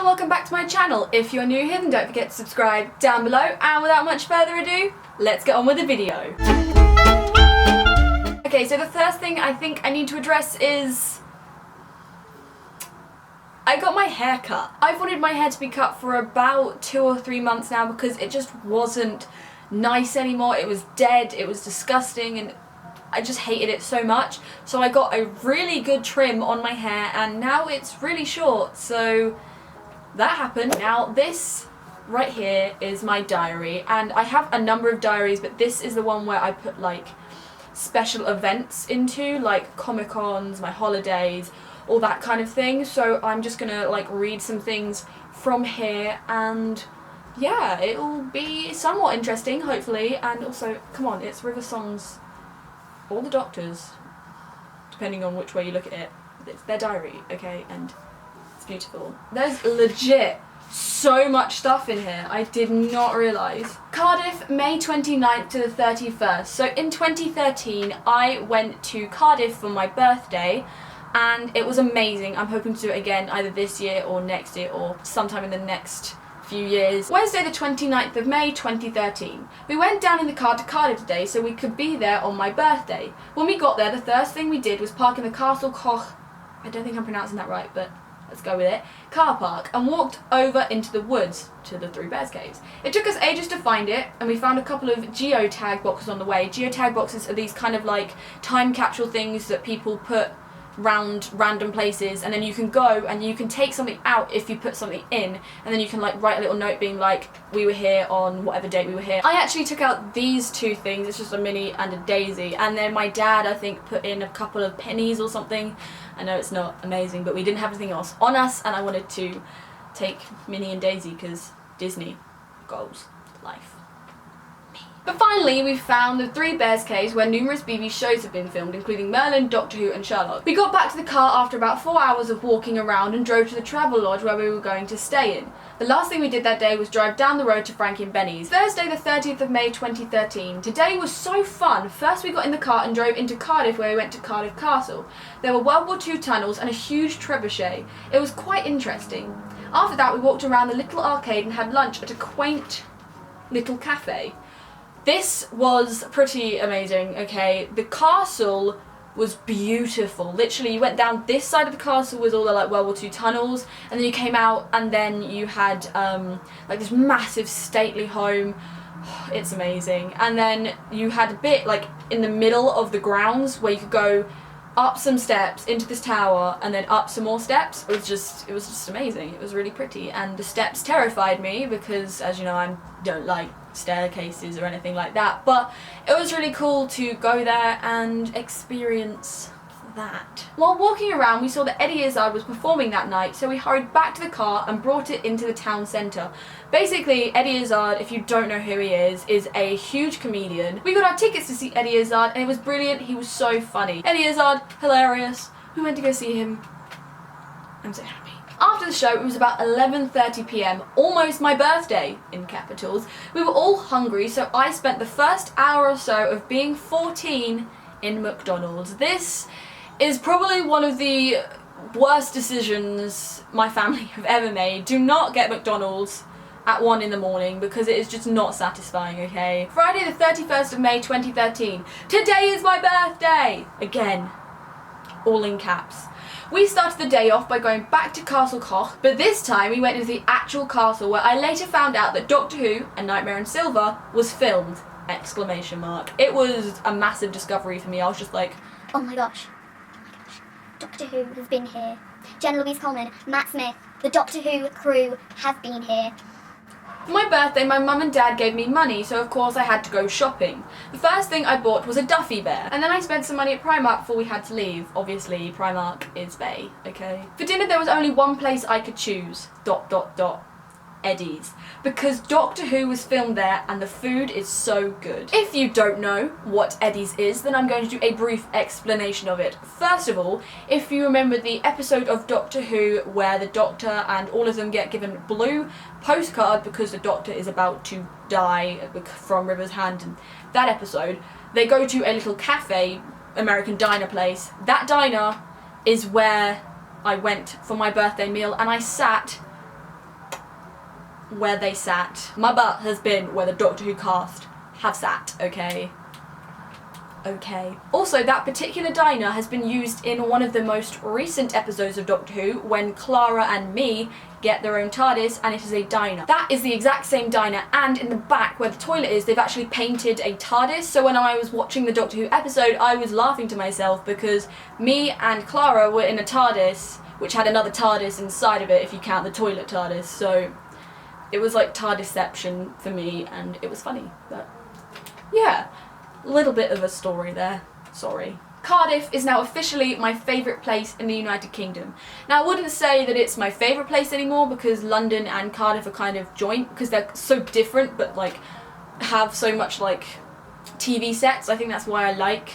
welcome back to my channel. If you're new here, then don't forget to subscribe down below, and without much further ado, let's get on with the video. Okay, so the first thing I think I need to address is I got my hair cut. I've wanted my hair to be cut for about 2 or 3 months now because it just wasn't nice anymore. It was dead, it was disgusting, and I just hated it so much. So I got a really good trim on my hair and now it's really short, so that happened. Now this right here is my diary, and I have a number of diaries, but this is the one where I put like special events into, like Comic-Cons, my holidays, all that kind of thing. So I'm just gonna like read some things from here, and yeah, it'll be somewhat interesting, hopefully. And also, come on, it's River Song's all the doctors, depending on which way you look at it, it's their diary, okay, and it's beautiful. There's legit so much stuff in here, I did not realise. Cardiff, May 29th to the 31st. So in 2013, I went to Cardiff for my birthday, and it was amazing. I'm hoping to do it again either this year or next year or sometime in the next few years. Wednesday the 29th of May 2013. We went down in the car to Cardiff today so we could be there on my birthday. When we got there, the first thing we did was park in the Castle Koch, I don't think I'm pronouncing that right, but let's go with it, car park, and walked over into the woods to the Three Bears Caves. It took us ages to find it, and we found a couple of geotag boxes on the way. Geotag boxes are these kind of like time capsule things that people put round random places, and then you can go and you can take something out if you put something in, and then you can like write a little note being like, we were here on whatever date we were here. I actually took out these two things, it's just a Minnie and a Daisy, and then my dad I think put in a couple of pennies or something. I know it's not amazing, but we didn't have anything else on us, and I wanted to take Minnie and Daisy because Disney, goals, life. But finally, we found the Three Bears Caves where numerous BBC shows have been filmed, including Merlin, Doctor Who and Sherlock. We got back to the car after about 4 hours of walking around and drove to the travel lodge where we were going to stay in. The last thing we did that day was drive down the road to Frankie and Benny's. Thursday the 30th of May 2013. Today was so fun. First we got in the car and drove into Cardiff where we went to Cardiff Castle. There were World War II tunnels and a huge trebuchet. It was quite interesting. After that we walked around the little arcade and had lunch at a quaint little cafe. This was pretty amazing, okay? The castle was beautiful. Literally, you went down this side of the castle with all the like World War II tunnels, and then you came out and then you had like this massive stately home. It's amazing. And then you had a bit like in the middle of the grounds where you could go up some steps into this tower and then up some more steps. It was just amazing. It was really pretty, and the steps terrified me because, as you know, I don't like staircases or anything like that, but it was really cool to go there and experience that. While walking around, we saw that Eddie Izzard was performing that night, so we hurried back to the car and brought it into the town centre. Basically, Eddie Izzard, if you don't know who he is a huge comedian. We got our tickets to see Eddie Izzard and it was brilliant. He was so funny. Eddie Izzard, hilarious. We went to go see him. I'm so happy. After the show, it was about 11:30 p.m, almost my birthday, in capitals. We were all hungry, so I spent the first hour or so of being 14 in McDonald's. This is probably one of the worst decisions my family have ever made. Do not get McDonald's at 1 in the morning because it is just not satisfying, okay? Friday the 31st of May 2013. Today is my birthday! Again, all in caps. We started the day off by going back to Castle Koch, but this time we went into the actual castle where I later found out that Doctor Who and Nightmare in Silver was filmed! Exclamation mark. It was a massive discovery for me. I was just like, oh my gosh, Doctor Who has been here. Jenna Louise Coleman, Matt Smith, the Doctor Who crew have been here. For my birthday, my mum and dad gave me money, so of course I had to go shopping. The first thing I bought was a Duffy Bear, and then I spent some money at Primark before we had to leave. Obviously, Primark is bae, okay? For dinner, there was only one place I could choose. ... Eddie's. Because Doctor Who was filmed there and the food is so good. If you don't know what Eddie's is, then I'm going to do a brief explanation of it. First of all, if you remember the episode of Doctor Who where the Doctor and all of them get given blue postcard because the Doctor is about to die from River's hand, in that episode, they go to a little cafe, American diner place. That diner is where I went for my birthday meal, and I sat where they sat. My butt has been where the Doctor Who cast have sat, okay? Okay. Also, that particular diner has been used in one of the most recent episodes of Doctor Who when Clara and me get their own TARDIS, and it is a diner. That is the exact same diner, and in the back where the toilet is, they've actually painted a TARDIS. So when I was watching the Doctor Who episode, I was laughing to myself because me and Clara were in a TARDIS which had another TARDIS inside of it if you count the toilet TARDIS. So it was like TARDISception for me, and it was funny. But yeah, a little bit of a story there. Sorry. Cardiff is now officially my favourite place in the United Kingdom. Now I wouldn't say that it's my favourite place anymore because London and Cardiff are kind of joint because they're so different but like have so much like TV sets. I think that's why I like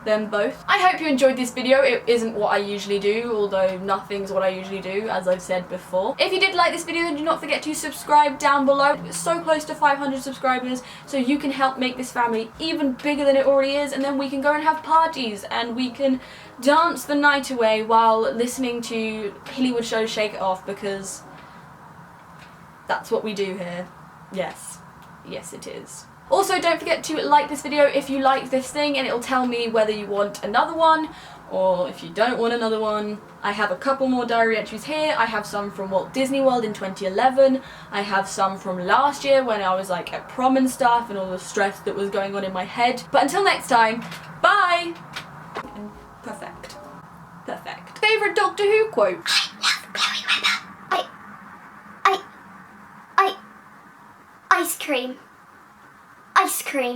them both. I hope you enjoyed this video. It isn't what I usually do, although nothing's what I usually do, as I've said before. If you did like this video, then do not forget to subscribe down below. It's so close to 500 subscribers, so you can help make this family even bigger than it already is, and then we can go and have parties, and we can dance the night away while listening to Hillywood Show Shake It Off, because that's what we do here. Yes. Yes, it is. Also, don't forget to like this video if you like this thing, and it'll tell me whether you want another one or if you don't want another one. I have a couple more diary entries here. I have some from Walt Disney World in 2011. I have some from last year when I was like at prom and stuff and all the stress that was going on in my head. But until next time, bye! Perfect. Perfect. Favourite Doctor Who quote? I love Chloe Webber. Ice cream. Ice cream.